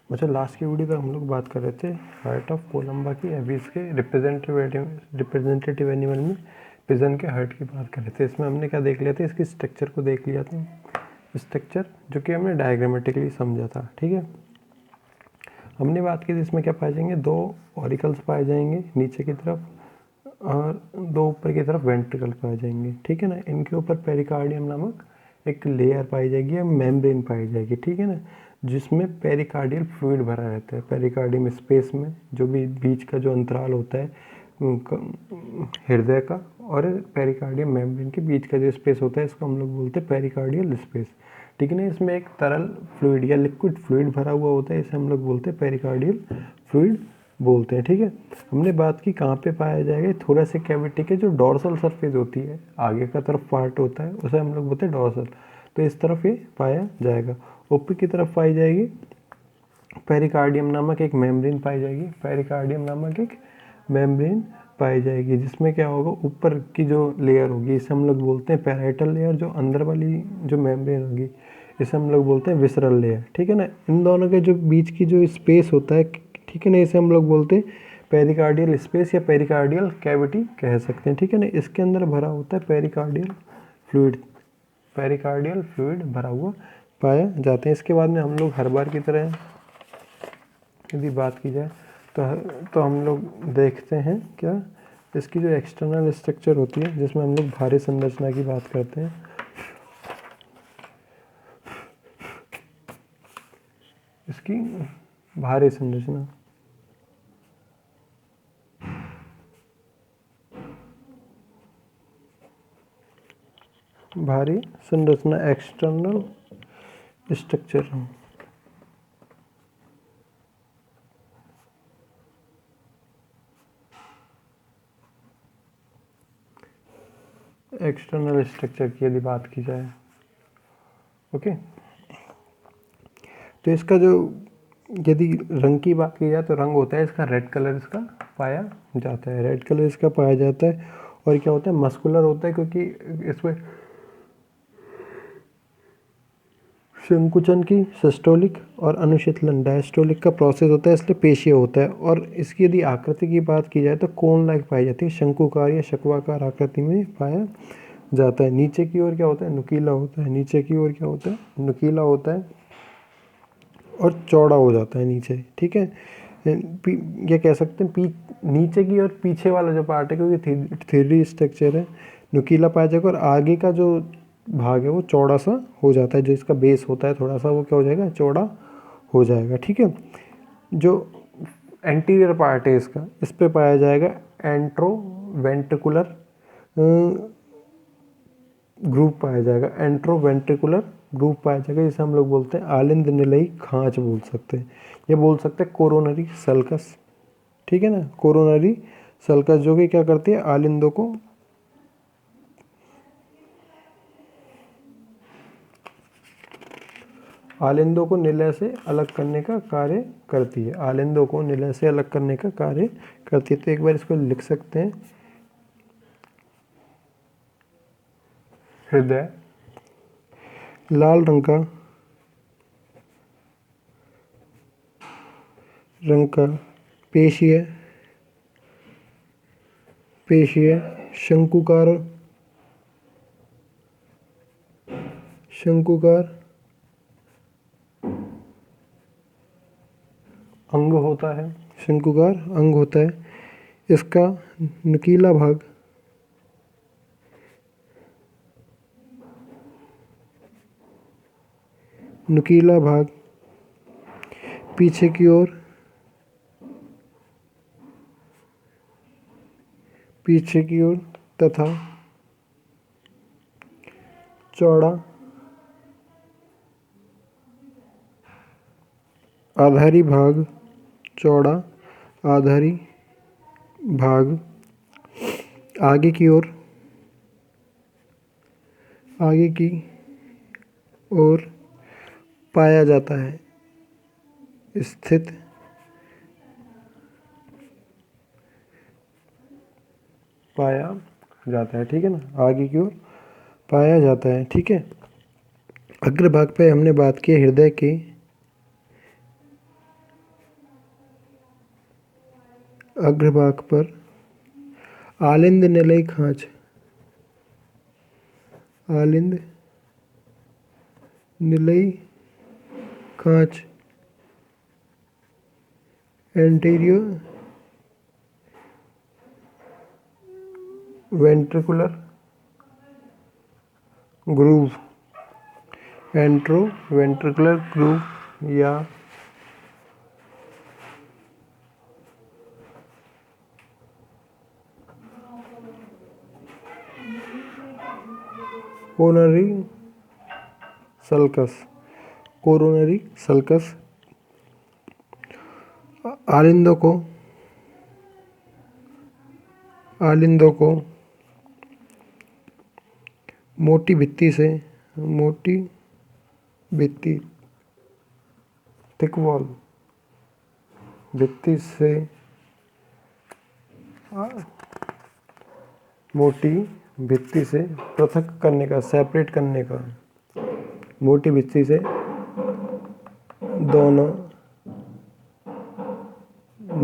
अच्छा, लास्ट की वीडियो तक हम लोग बात कर रहे थे हार्ट ऑफ कोलंबा की, अभी इसके रिप्रेजेंटेटिव एनिमल में पिजन के हार्ट की बात कर रहे थे। इसमें हमने क्या देख लिया था, इसकी स्ट्रक्चर को देख लिया था, स्ट्रक्चर जो कि हमने डायग्रामेटिकली समझा था। ठीक है, हमने बात की थी इसमें क्या पाए जाएंगे, 2 ऑरिकल्स पाए जाएंगे नीचे की तरफ और 2 ऊपर की तरफ वेंट्रिकल पाए जाएंगे। ठीक है ना, इनके ऊपर पेरिकार्डियम नामक एक लेयर पाई जाएगी या मेम्ब्रेन पाई जाएगी। ठीक है ना, जिसमें पेरिकार्डियल फ्लूइड भरा रहता है। पेरिकार्डियम स्पेस में जो भी बीच का जो अंतराल होता है हृदय का और पेरिकार्डियम मेम्ब्रेन के बीच का जो स्पेस होता है, इसको हम लोग बोलते हैं पेरिकार्डियल स्पेस। ठीक है ना, इसमें एक तरल फ्लूइड या लिक्विड फ्लूइड भरा हुआ होता है, इसे हम लोग बोलते हैं पेरिकार्डियल फ्लूइड बोलते हैं। ठीक है, हमने बात की कहाँ पे पाया जाएगा, थोरेसिक कैविटी के जो डॉर्सल सरफेस होती है, आगे का तरफ पार्ट होता है, उसे हम लोग बोलते हैं डॉर्सल। तो इस तरफ ये पाया जाएगा। ऊपर की तरफ पाई जाएगी पेरिकार्डियम नामक एक मेम्ब्रेन पाई जाएगी, पेरिकार्डियम नामक एक मेम्ब्रेन पाई जाएगी, जिसमें क्या होगा, ऊपर की जो लेयर होगी इसे हम लोग बोलते हैं पैराइटल लेयर, जो अंदर वाली जो मेम्ब्रेन होगी इसे हम लोग बोलते हैं विसरल लेयर। ठीक है ना, इन दोनों के जो बीच की जो स्पेस होता है, ठीक है ना, इसे हम लोग बोलते हैं पेरिकार्डियल स्पेस या पेरिकार्डियल कैविटी कह सकते हैं। ठीक है ना, इसके अंदर भरा होता है पेरिकार्डियल फ्लूइड, पेरिकार्डियल फ्लूइड भरा हुआ पाया जाते हैं। इसके बाद में हम लोग हर बार की तरह यदि बात की जाए तो हम लोग देखते हैं क्या, इसकी जो एक्सटर्नल स्ट्रक्चर होती है, जिसमें हम लोग भारी संरचना की बात करते हैं। इसकी भारी संरचना, भारी संरचना एक्सटर्नल स्ट्रक्चर, एक्सटर्नल स्ट्रक्चर की यदि बात की जाए, ओके, तो इसका जो यदि रंग की बात की जाए तो रंग होता है इसका रेड कलर, इसका पाया जाता है, रेड कलर इसका पाया जाता है। और क्या होता है, मस्कुलर होता है, क्योंकि इसमें संकुचन की सिस्टोलिक और अनुशीतलन डायस्टोलिक का प्रोसेस होता है, इसलिए पेशीय होता है। और इसकी यदि आकृति की बात की जाए तो कोन लाइक पाई जाती है, शंकुकार या शक्वाकार आकृति में पाया जाता है। नीचे की ओर क्या होता है, नुकीला होता है, नीचे की ओर क्या होता है, नुकीला होता है और चौड़ा हो जाता है नीचे। ठीक है, ये कह सकते हैं नीचे की और पीछे वाला जो पार्ट है, क्योंकि थ्री स्ट्रक्चर है, नुकीला पाया जाएगा और आगे का जो भाग है वो चौड़ा सा हो जाता है, जो इसका बेस होता है थोड़ा सा, वो क्या हो जाएगा, चौड़ा हो जाएगा। ठीक है, जो एंटीरियर पार्ट है इसका, इस पे पाया जाएगा एंट्रोवेंट्रिकुलर ग्रुप पाया जाएगा, एंट्रोवेंट्रिकुलर ग्रुप पाया जाएगा, जिसे हम लोग बोलते हैं आलिंद निलयी खांच बोल सकते हैं, ये बोल सकते हैं कोरोनरी सल्कस। ठीक है ना, कोरोनरी सल्कस जो कि क्या करती है, आलिंदों को निलय से अलग करने का कार्य करती है, आलिंदों को निलय से अलग करने का कार्य करती है। तो एक बार इसको लिख सकते हैं, हृदय लाल रंग का पेशीय शंकुकार अंग होता है, शंकुकार अंग होता है। इसका नुकीला भाग पीछे की ओर तथा चौड़ा आधारी भाग आगे की ओर पाया जाता है, स्थित पाया जाता है। ठीक है ना, आगे की ओर पाया जाता है। ठीक है, अग्र भाग पे हमने बात की हृदय के अग्रभाग पर आलिंद निलयी खांच, आलिंद निलयी खांच, anterior ventricular groove, antero ventricular groove या कोरोनरी सल्कस, कोरोनरी सल्कस। आलिंदों को मोटी भित्ति से, मोटी भित्ति थिक वॉल भित्ति से, मोटी भित्ति से पृथक करने का, सेपरेट करने का, मोटी भित्ति से दोनों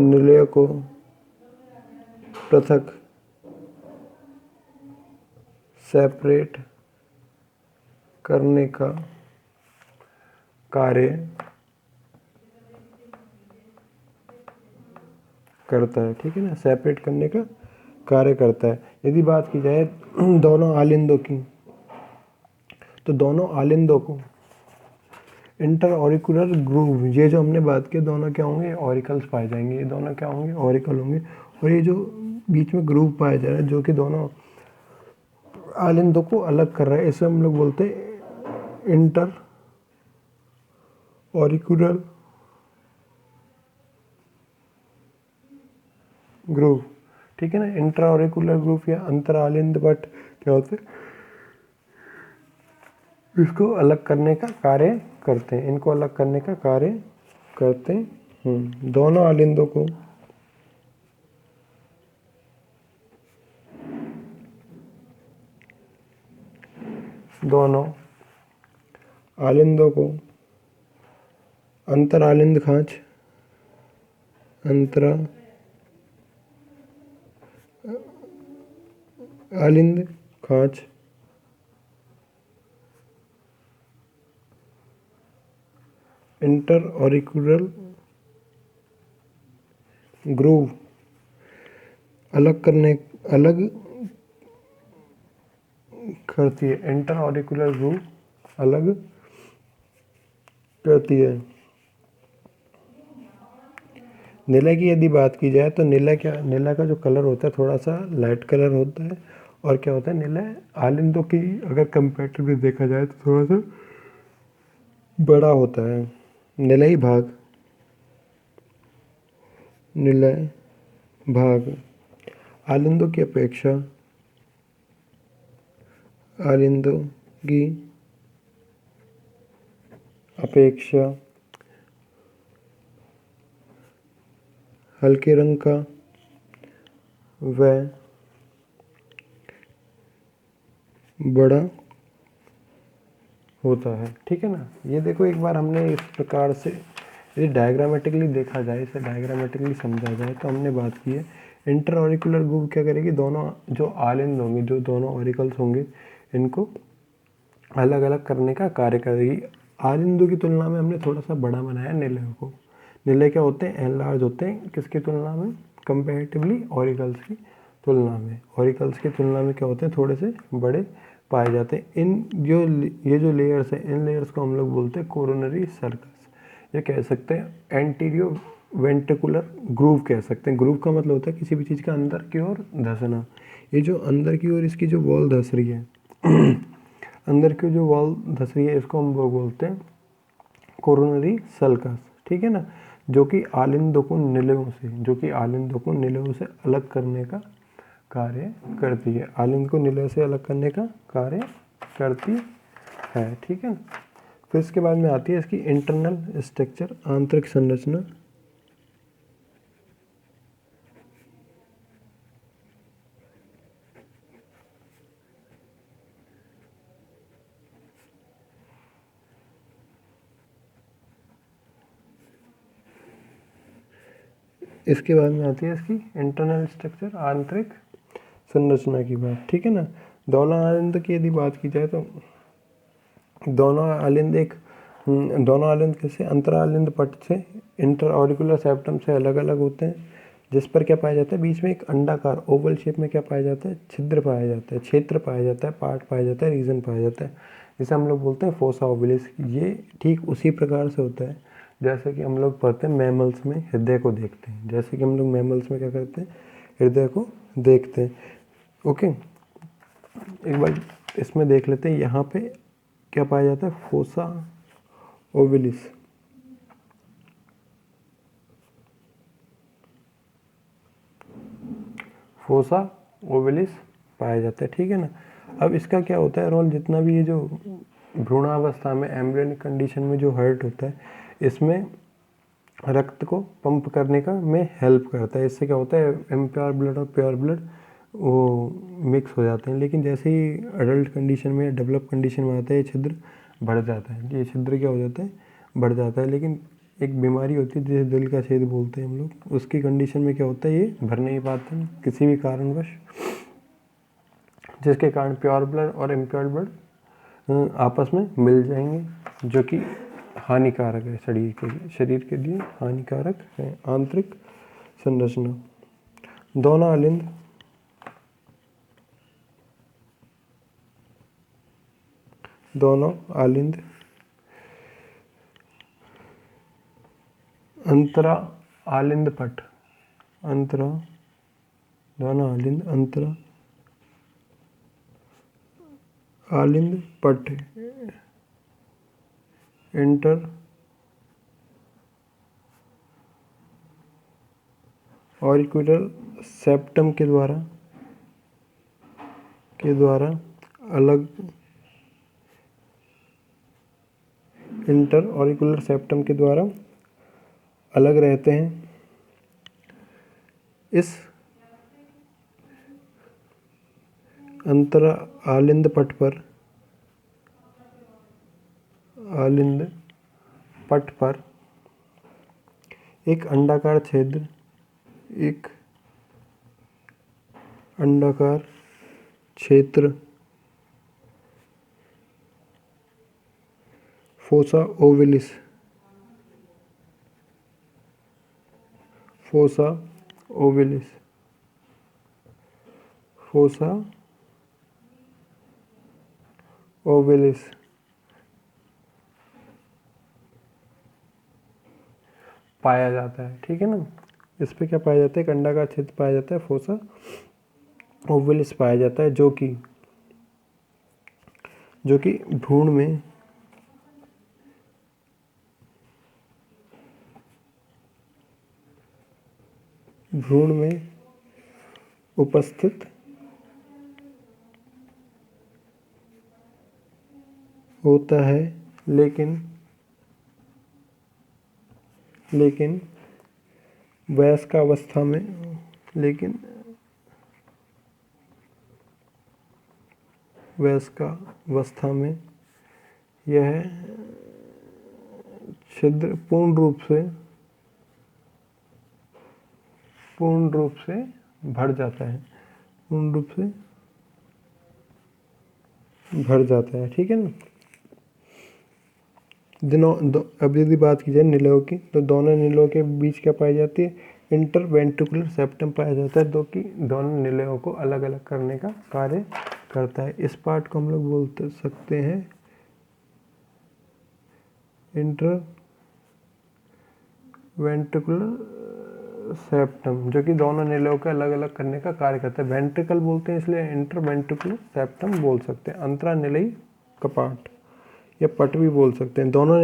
निलयों को पृथक, सेपरेट करने का कार्य करता है। ठीक है ना, सेपरेट करने का कार्य करता है। यदि बात की जाए दोनों आलिंदों की, तो दोनों आलिंदों को इंटर ऑरिकुलर ग्रूव, ये जो हमने बात की दोनों क्या होंगे, ऑरिकल्स पाए जाएंगे। ये दोनों क्या होंगे, ऑरिकल होंगे। और ये जो बीच में ग्रूव पाया जा रहा है जो कि दोनों आलिंदों को अलग कर रहा है, इसे हम लोग बोलते हैं इंटर ऑरिकुलर ग्रूव। ठीक है ना, इंट्रा ऑरिकुलर ग्रूव या अंतर आलिंद बट क्या होते हैं, इसको अलग करने का कार्य करते हैं, इनको अलग करने का कार्य करते हैं। दोनों आलिंदों को अंतर आलिंद खांच, अंतरा आलिंद खांच, इंटर ऑरिकुलर ग्रूव अलग करती है, इंटर ऑरिकुलर ग्रूव अलग करती है। नीला की यदि बात की जाए तो नीला का जो कलर होता है थोड़ा सा लाइट कलर होता है। और क्या होता है, नीला आलिंदों की अगर कंपैरेटिवली देखा जाए तो थोड़ा सा बड़ा होता है। नीलयी भाग आलिंदों की अपेक्षा हल्के रंग का व बड़ा होता है। ठीक है ना, ये देखो एक बार हमने इस प्रकार से यदि डायग्रामेटिकली देखा जाए, इसे डायग्रामेटिकली समझा जाए तो हमने बात की है इंटर ऑरिकुलर ग्रूव क्या करेगी, दोनों जो आलिंद होंगे, जो दोनों ऑरिकल्स होंगे, इनको अलग अलग करने का कार्य करेगी। आलिंदों की तुलना में हमने थोड़ा सा बड़ा बनाया निलय को। निलय क्या होते हैं, एनलार्ज होते हैं, किसकी तुलना में, कंपैरेटिवली ऑरिकल्स की तुलना में। ऑरिकल्स की तुलना में क्या होते हैं, थोड़े से बड़े पाए जाते हैं। ये जो लेयर्स हैं, इन लेयर्स को हम लोग बोलते हैं कोरोनरी सर्कस। ये कह सकते हैं एंटीरियर वेंट्रिकुलर ग्रूव कह सकते हैं। ग्रूव का मतलब होता है किसी भी चीज़ का अंदर की ओर धंसना। ये जो अंदर की ओर इसकी जो वॉल धंस रही है अंदर की जो वॉल धंस रही है, इसको हम लोग बोलते हैं कोरोनरी सल्कस। ठीक है ना, जो कि आलिंदों को निलयों से अलग करने का कार्य करती है। आलिंद को निलय से अलग करने का कार्य करती है। ठीक है ना, फिर इसके बाद में आती है इसकी इंटरनल स्ट्रक्चर, आंतरिक संरचना। इसके बाद में आती है इसकी इंटरनल स्ट्रक्चर, आंतरिक संरचना की बात, ठीक है ना। दोनों आलिंद की यदि बात की जाए तो दोनों आलिंद कैसे अंतरालिंद पट से इंटर ऑरिकुलर सेप्टम से अलग अलग होते हैं, जिस पर क्या पाया जाता है, बीच में एक अंडाकार ओवल शेप में क्या पाया जाता है, छिद्र पाया जाता है, क्षेत्र पाया जाता है, पार्ट पाया जाता है, रीजन पाया जाता है, जिसे हम लोग बोलते हैं फोसा ओवलिस। ये ठीक उसी प्रकार से होता है जैसे कि हम लोग पढ़ते हैं मैमल्स में हृदय को देखते हैं, जैसे कि हम लोग मैमल्स में क्या करते हैं, हृदय को देखते हैं। ओके, एक बार इसमें देख लेते हैं, यहाँ पे क्या पाया जाता है, फोसा ओवलिस। फोसा ओवलिस पाया जाता है, ठीक है ना। अब इसका क्या होता है रोल, जितना भी ये जो भ्रूणावस्था में एम्ब्रियोनिक कंडीशन में जो हर्ट होता है, इसमें रक्त को पंप करने का में हेल्प करता है। इससे क्या होता है, इम्प्योर ब्लड और प्योर ब्लड वो मिक्स हो जाते हैं। लेकिन जैसे ही अडल्ट कंडीशन में, डेवलप कंडीशन में आता है, ये छिद्र बढ़ जाता है, ये छिद्र क्या हो जाता है, बढ़ जाता है। लेकिन एक बीमारी होती है जिसे दिल का छेद बोलते हैं हम लोग, उसकी कंडीशन में क्या होता है, ये भर नहीं पाते हैं किसी भी कारणवश, जिसके कारण प्योर ब्लड और इम्प्योर ब्लड आपस में मिल जाएंगे, जो कि हानिकारक है शरीर के लिए हानिकारक है। आंतरिक संरचना, दोनों आलिंद अंतरा आलिंद पट, दोनों आलिंद पट इंटर ऑरिकुलर सेप्टम के द्वारा अलग, इंटर ऑरिकुलर सेप्टम के द्वारा अलग रहते हैं। इस अंतर आलिंद पट पर एक अंडाकार क्षेत्र फोसा ओविलिस पाया जाता है, ठीक है ना। इस पे क्या पाया जाता है, एक अंडाकार क्षेत्र पाया जाता है, फोसा ओविलिस पाया जाता है, जो कि भ्रूण में उपस्थित होता है, लेकिन वयस्क अवस्था में यह छिद्र पूर्ण रूप से भर जाता है, ठीक है ना। अब यदि बात की जाए निलयों की, तो दोनों निलयों के बीच क्या पाई जाती है, इंटरवेंट्रिकुलर सेप्टम पाया जाता है, जो कि दोनों निलयों को अलग अलग करने का कार्य करता है। इस पार्ट को हम लोग बोल सकते हैं इंटरवेंट्रिकुलर सेप्टम, जो कि दोनों निलयों को अलग अलग करने का कार्य करता है। वेंट्रिकल बोलते हैं इसलिए इंटरवेंट्रिकुलर सेप्टम बोल सकते हैं। अंतरा निलयी कपाट या पट भी बोल सकते हैं। दोनों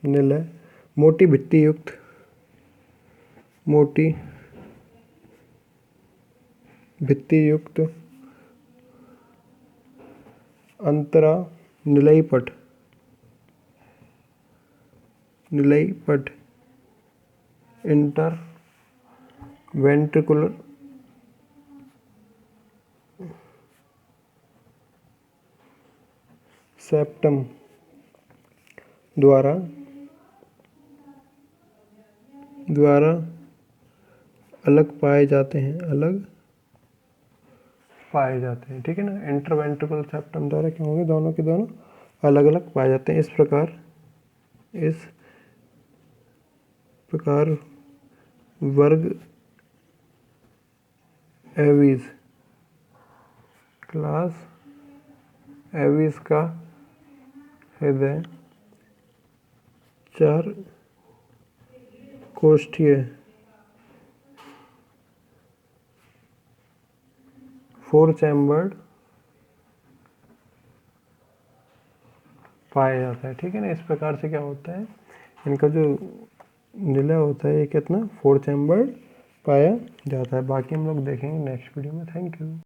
निलय मोटी भित्ति युक्त अंतरा निलयी पट इंटर वेंट्रिकुलर सेप्टम द्वारा अलग पाए जाते हैं, ठीक है ना। इंटरवेंट्रिकल सेप्टम द्वारा क्या होंगे, दोनों के दोनों अलग अलग पाए जाते हैं। इस प्रकार वर्ग एवीज, क्लास एवीज का हृदय 4 कोष्ठीय 4 चैम्बर्ड पाया जाता है, ठीक है ना। इस प्रकार से क्या होता है, इनका जो निलय होता है ये कितना 4 चैम्बर्ड पाया जाता है। बाकी हम लोग देखेंगे नेक्स्ट वीडियो में। Thank you.